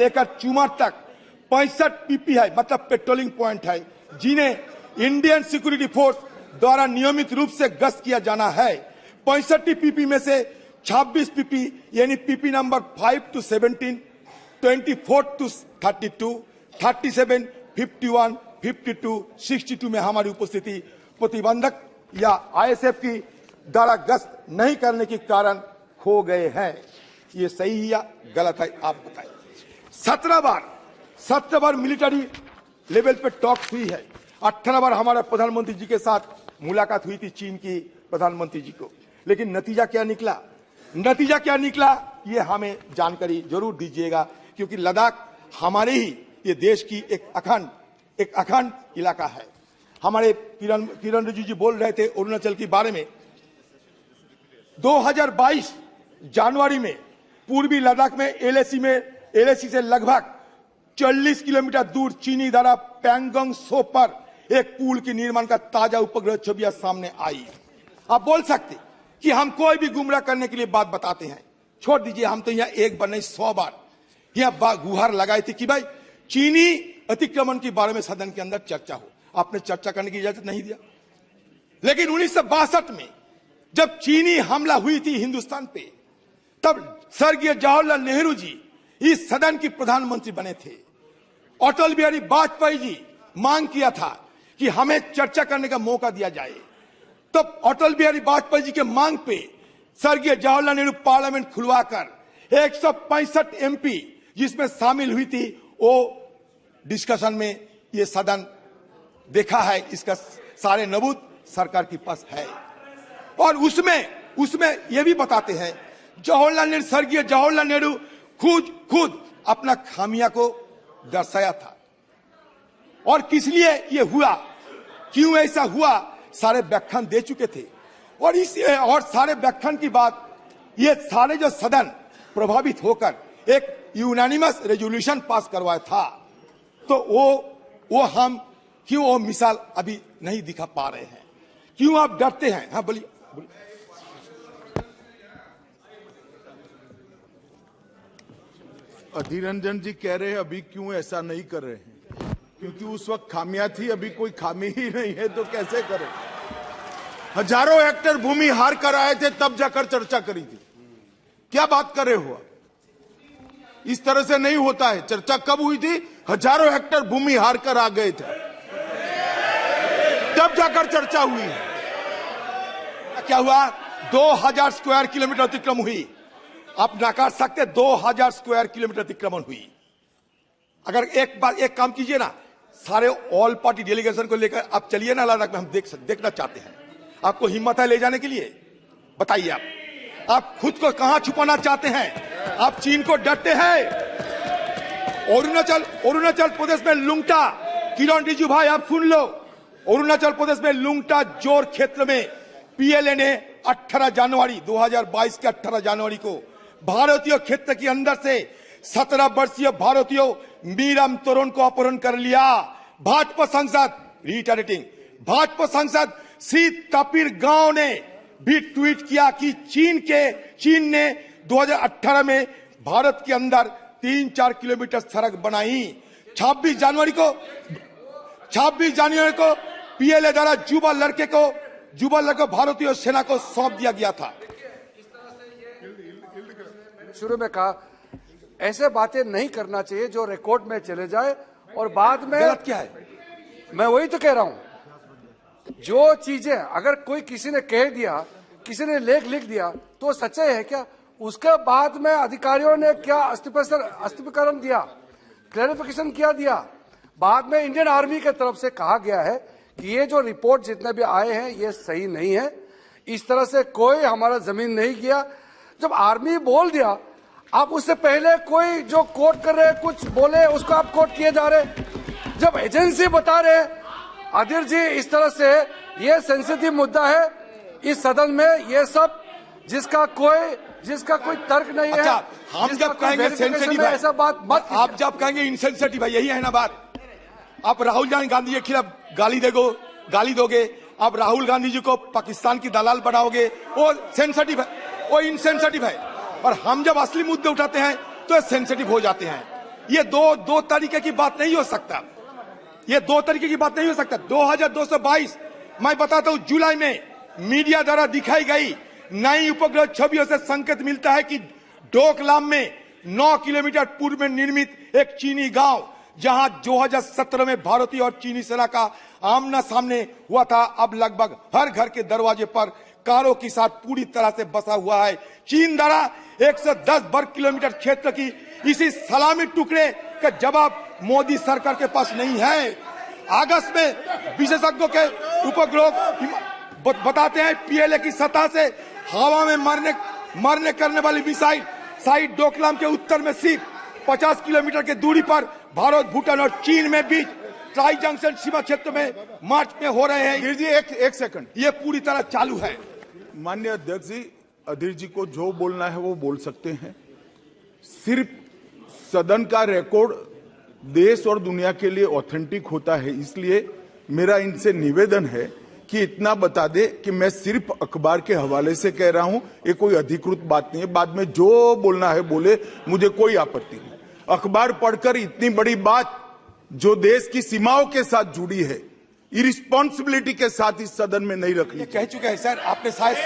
लेकर चुमार तक 65 पीपी है, मतलब पेट्रोलिंग पॉइंट है, जिन्हें इंडियन सिक्योरिटी फोर्स द्वारा नियमित रूप से गश्त किया जाना है। 65 पीपी में से 26 पीपी यानी पीपी नंबर 5 to 17, 24 to 32, 37, 51, 52, 62 में हमारी उपस्थिति प्रतिबंधक या आईएसएफ की द्वारा गश्त नहीं करने के कारण खो गए हैं। ये सही या गलत है, आप बताएं। 17 बार मिलिट्री लेवल पे टॉक हुई है। 18 बार हमारे प्रधानमंत्री जी के साथ मुलाकात हुई थी चीन की प्रधानमंत्री जी को, लेकिन नतीजा क्या निकला? नतीजा क्या निकला ये हमें जानकारी जरूर दीजिएगा, क्योंकि लद्दाख हमारे ही ये देश की एक अखंड इलाका है। हमारे किरण रिजिजू जी बोल रहे थे अरुणाचल के बारे में। 2022 जनवरी में पूर्वी लद्दाख में एलएसी से लगभग 40 किलोमीटर दूर चीनी द्वारा पैंगोंग त्सो पर एक पुल के निर्माण का ताजा उपग्रह छवियां सामने आई। आप बोल सकते कि हम कोई भी गुमराह करने के लिए बात बताते हैं, छोड़ दीजिए। हम तो यहाँ एक बार नहीं 100 बार यहाँ गुहार लगाई थी कि भाई चीनी अतिक्रमण के बारे में सदन के अंदर चर्चा हो। आपने चर्चा करने की इजाजत नहीं दिया। लेकिन 1962 में जब चीनी हमला हुई थी हिंदुस्तान पे, तब स्वर्गीय जवाहरलाल नेहरू जी इस सदन के प्रधानमंत्री बने थे। अटल बिहारी वाजपेयी जी मांग किया था कि हमें चर्चा करने का मौका दिया जाए। तब अटल बिहारी वाजपेयी जी के मांग पे स्वर्गीय जवाहरलाल नेहरू पार्लियामेंट खुलवाकर 165 एमपी जिसमें शामिल हुई थी, वो डिस्कशन में ये सदन देखा है। इसका सारे सबूत सरकार के पास है। और उसमें ये भी बताते हैं स्वर्गीय जवाहरलाल नेहरू खुद अपना खामिया को दर्शाया था, और किस लिए ये हुआ, क्यों ऐसा हुआ, सारे व्याख्यान दे चुके थे। और सारे व्याख्यान की बात, ये सारे जो सदन प्रभावित होकर एक यूनानिमस रेजोल्यूशन पास करवाया था, तो वो हम क्यों वो मिसाल अभी नहीं दिखा पा रहे हैं? क्यों आप डरते हैं? हाँ बोलिए। अधीर रंजन जी कह रहे हैं अभी क्यों ऐसा नहीं कर रहे हैं, क्योंकि उस वक्त खामियां थी, अभी कोई खामी ही नहीं है तो कैसे करें। हजारों हेक्टेयर भूमि हार कर आए थे, तब जाकर चर्चा करी थी। क्या बात कर रहे हो? इस तरह से नहीं होता है। चर्चा कब हुई थी? हजारों हेक्टेयर भूमि हार कर आ गए थे, तब जाकर चर्चा हुई है। क्या हुआ? 2000 स्क्वायर किलोमीटर अतिक्रमण हुई। आप नकार सकते 2000 स्क्वायर किलोमीटर अतिक्रमण हुई। अगर एक काम कीजिए ना, सारे ऑल पार्टी डेलीगेशन को लेकर आप चलिए ना लद्दाख में, हम देखना चाहते हैं। आपको हिम्मत है ले जाने के लिए? बताइए आप खुद को कहां छुपाना चाहते हैं? आप चीन को डरते हैं? अरुणाचल प्रदेश में लुंगटा, किरण रिजिजू भाई आप सुन लो, अरुणाचल प्रदेश में लुंगटा जोर क्षेत्र में पीएलए ने 18 जनवरी 2022 के 18 जनवरी को भारतीय क्षेत्र के अंदर से 17 वर्षीय भारतीय मीरम तोरण को अपहरण कर लिया। भाजपा सांसद श्री तपीर गांव ने भी ट्वीट किया कि चीन ने 2018 में भारत के अंदर 3-4 किलोमीटर सड़क बनाई। 26 जनवरी को पीएलए द्वारा युवा लड़के को भारतीय सेना को सौंप दिया गया था। शुरू में कहा ऐसे बातें नहीं करना चाहिए जो रिकॉर्ड में चले जाए और बाद में गलत क्या है? मैं वही तो कह रहा हूं, जो चीजें अगर कोई किसी ने कह दिया, किसी ने लेख लिख दिया तो सच्चाई है क्या? उसके बाद में अधिकारियों ने क्या स्पष्टीकरण दिया, क्लैरिफिकेशन क्या दिया? बाद में इंडियन आर्मी की तरफ से कहा गया है कि ये जो रिपोर्ट जितने भी आए हैं ये सही नहीं है, इस तरह से कोई हमारा जमीन नहीं किया। जब आर्मी बोल दिया, आप उससे पहले कोई जो कोर्ट कर रहे कुछ बोले उसको आप कोर्ट किए जा रहे। जब एजेंसी बता रहे अधीर जी इस तरह से, ये सेंसिटिव मुद्दा है इस सदन में, ये सब जिसका कोई तर्क नहीं है। हम जब कहेंगे सेंसिटिव है, ऐसा बात मत, आप जब कहेंगे इनसेंसिटिव है, यही है ना बात। आप राहुल गांधी के खिलाफ गाली दोगे, आप राहुल गांधी जी को पाकिस्तान की दलाल बनाओगे, वो सेंसिटिव है, वो इनसेंसिटिव है। और हम जब असली मुद्दे उठाते हैं तो सेंसिटिव हो जाते हैं। ये दो तरीके की बात नहीं हो सकता। ये दो तरीके की बात नहीं हो सकता। 2222 मैं बताता हूं, जुलाई में मीडिया द्वारा दिखाई गई नई उपग्रह छवियों से संकेत मिलता है कि डोकलाम में 9 किलोमीटर पूर्व में निर्मित एक चीनी गांव, जहां 2017 में भारतीय और चीनी सेना का आमना सामने हुआ था, अब लगभग हर घर के दरवाजे पर कारों के साथ पूरी तरह से बसा हुआ है। चीन द्वारा 110 वर्ग किलोमीटर क्षेत्र की इसी सलामी टुकड़े का जवाब मोदी सरकार के पास नहीं है। अगस्त में विशेषज्ञों के उपग्रह बताते हैं पीएलए की सतह से हवा में मरने करने वाली मिसाइल साइट डोकलाम के उत्तर में सिर्फ 50 किलोमीटर की दूरी पर भारत, भूटान और चीन में बीच ट्राई जंक्शन सीमा क्षेत्र में मार्च में हो रहे हैं। अधीर जी एक सेकंड, ये पूरी तरह चालू है। माननीय अध्यक्ष जी, अधीर जी को जो बोलना है वो बोल सकते हैं। सिर्फ सदन का रिकॉर्ड देश और दुनिया के लिए ऑथेंटिक होता है, इसलिए मेरा इनसे निवेदन है कि इतना बता दे कि मैं सिर्फ अखबार के हवाले से कह रहा हूं, ये कोई अधिकृत बात नहीं है। बाद में जो बोलना है बोले, मुझे कोई आपत्ति नहीं। अखबार पढ़कर इतनी बड़ी बात जो देश की सीमाओं के साथ जुड़ी है, इरिस्पॉन्सिबिलिटी के साथ इस सदन में नहीं रखनी। कह चुके हैं सर, आपने शायद